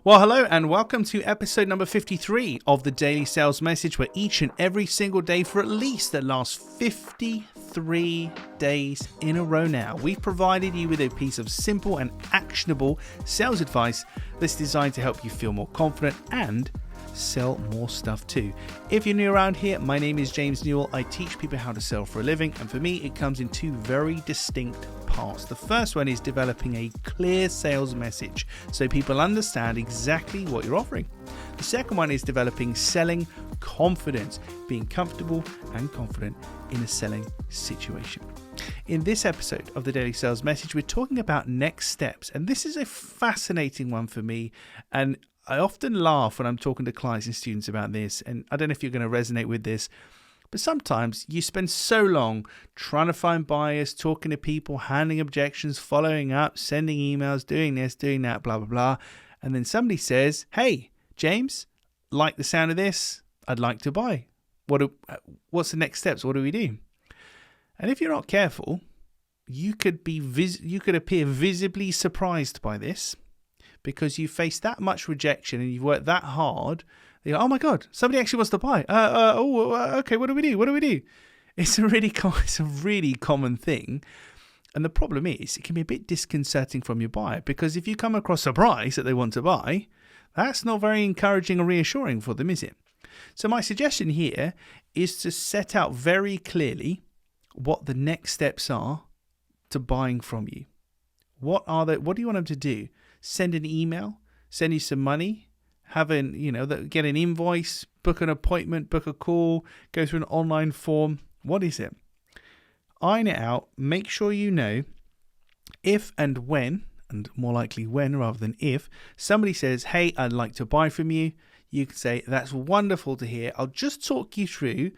Well, hello and welcome to episode number 53 of the Daily Sales Message, where each and every single day for at least the last 53 days in a row now, we've provided you with a piece of simple and actionable sales advice that's designed to help you feel more confident and sell more stuff too. If you're new around here, my name is James Newell. I teach people how to sell for a living, and for me it comes in two very distinct parts. The first one is developing a clear sales message so people understand exactly what you're offering. The second one is developing selling confidence, being comfortable and confident in a selling situation. In this episode of the Daily Sales Message, we're talking about next steps, and this is a fascinating one for me, and I often laugh when I'm talking to clients and students about this, and I don't know if you're going to resonate with this, but sometimes you spend so long trying to find buyers, talking to people, handling objections, following up, sending emails, doing this, doing that, blah, blah, blah. And then somebody says, hey, James, like the sound of this, I'd like to buy. What's the next steps? What do we do? And if you're not careful, you could appear visibly surprised by this, because you face that much rejection and you've worked that hard. You go, oh my God, somebody actually wants to buy. Okay, what do we do? It's a really common thing. And the problem is, it can be a bit disconcerting from your buyer, because if you come across a price that they want to buy, that's not very encouraging or reassuring for them, is it? So my suggestion here is to set out very clearly what the next steps are to buying from you. What do you want them to do? Send an email, send you some money, get an invoice, book an appointment, book a call, go through an online form. What is it? Iron it out. Make sure you know if and when, and more likely when rather than if, somebody says, hey, I'd like to buy from you. You can say, that's wonderful to hear. I'll just talk you through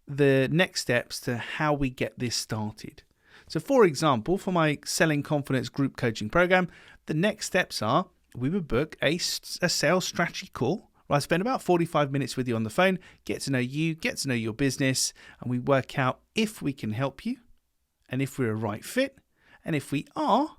the next steps to how we get this started. So for example, for my Selling Confidence group coaching program, the next steps are we would book a sales strategy call where I spend about 45 minutes with you on the phone, get to know you, get to know your business, and we work out if we can help you and if we're a right fit. And if we are,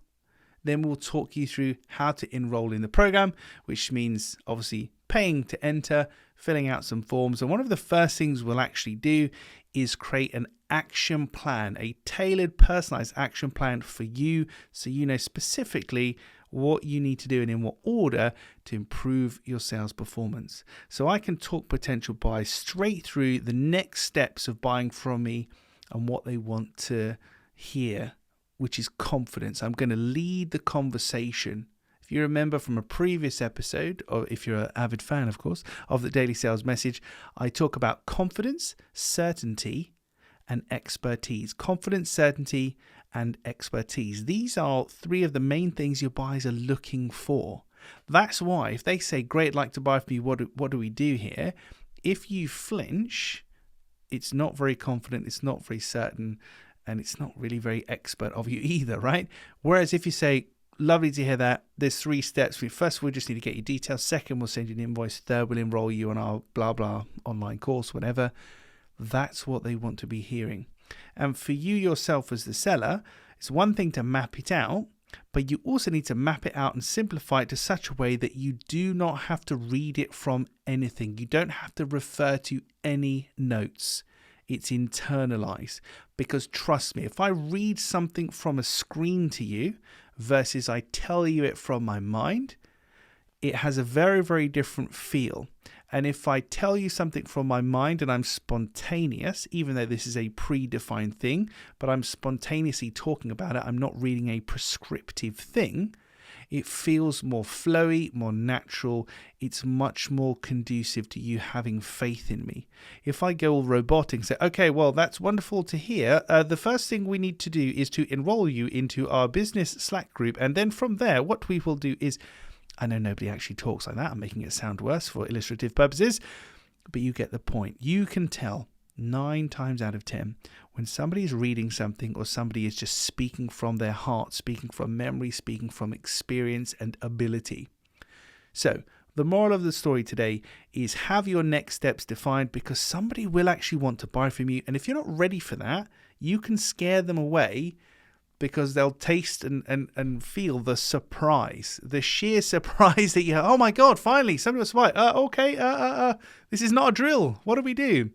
then we'll talk you through how to enroll in the program, which means obviously paying to enter, filling out some forms. And one of the first things we'll actually do is create an action plan, a tailored, personalized action plan for you, so you know specifically what you need to do and in what order to improve your sales performance. So I can talk potential buyers straight through the next steps of buying from me and what they want to hear, which is confidence. I'm going to lead the conversation. If you remember from a previous episode, or if you're an avid fan, of course, of the Daily Sales Message, I talk about confidence, certainty, and expertise. Confidence, certainty, and expertise. These are three of the main things your buyers are looking for. That's why if they say, great, I'd like to buy from you, what do we do here? If you flinch, it's not very confident, it's not very certain, and it's not really very expert of you either, right? Whereas if you say, lovely to hear that, there's three steps. First, we just need to get your details. Second, we'll send you an invoice. Third, we'll enroll you on our blah, blah online course, whatever. That's what they want to be hearing. And for you yourself as the seller, it's one thing to map it out, but you also need to map it out and simplify it to such a way that you do not have to read it from anything. You don't have to refer to any notes. It's internalized. Because trust me, if I read something from a screen to you versus I tell you it from my mind, it has a very, very different feel. And if I tell you something from my mind and I'm spontaneous, even though this is a predefined thing, but I'm spontaneously talking about it, I'm not reading a prescriptive thing, it feels more flowy, more natural. It's much more conducive to you having faith in me. If I go all robotic and say, okay, well, that's wonderful to hear. The first thing we need to do is to enroll you into our business Slack group. And then from there, what we will do is, I know nobody actually talks like that. I'm making it sound worse for illustrative purposes, but you get the point. You can tell 9 times out of 10 when somebody is reading something or somebody is just speaking from their heart, speaking from memory, speaking from experience and ability. So the moral of the story today is have your next steps defined, because somebody will actually want to buy from you. And if you're not ready for that, you can scare them away because they'll taste and feel the surprise, the sheer surprise that you have. Oh my God, finally, something was right. This is not a drill. What do we do?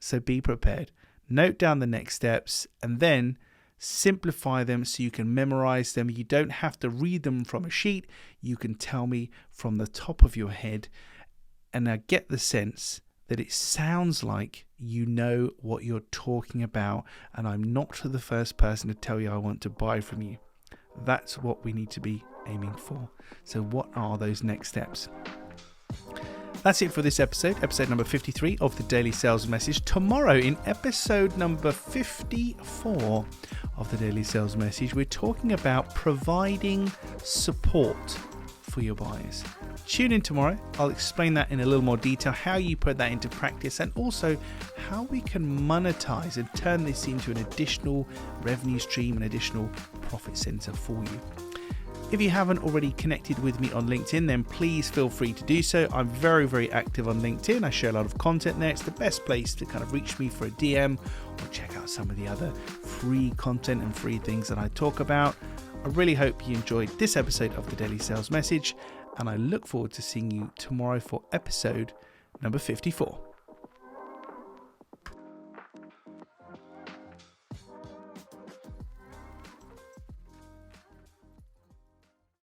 So be prepared. Note down the next steps and then simplify them so you can memorize them. You don't have to read them from a sheet. You can tell me from the top of your head. And I get the sense that it sounds like you know what you're talking about, and I'm not the first person to tell you I want to buy from you. That's what we need to be aiming for. So what are those next steps? That's it for this episode number 53 of the Daily Sales Message. Tomorrow, in episode number 54 of the Daily Sales Message, we're talking about providing support for your buyers. Tune in tomorrow. I'll explain that in a little more detail, how you put that into practice, and also how we can monetize and turn this into an additional revenue stream, an additional profit center for you. If you haven't already connected with me on LinkedIn, then please feel free to do so. I'm very, very active on LinkedIn. I share a lot of content there. It's the best place to kind of reach me for a DM or check out some of the other free content and free things that I talk about. I really hope you enjoyed this episode of the Daily Sales Message, and I look forward to seeing you tomorrow for episode number 54.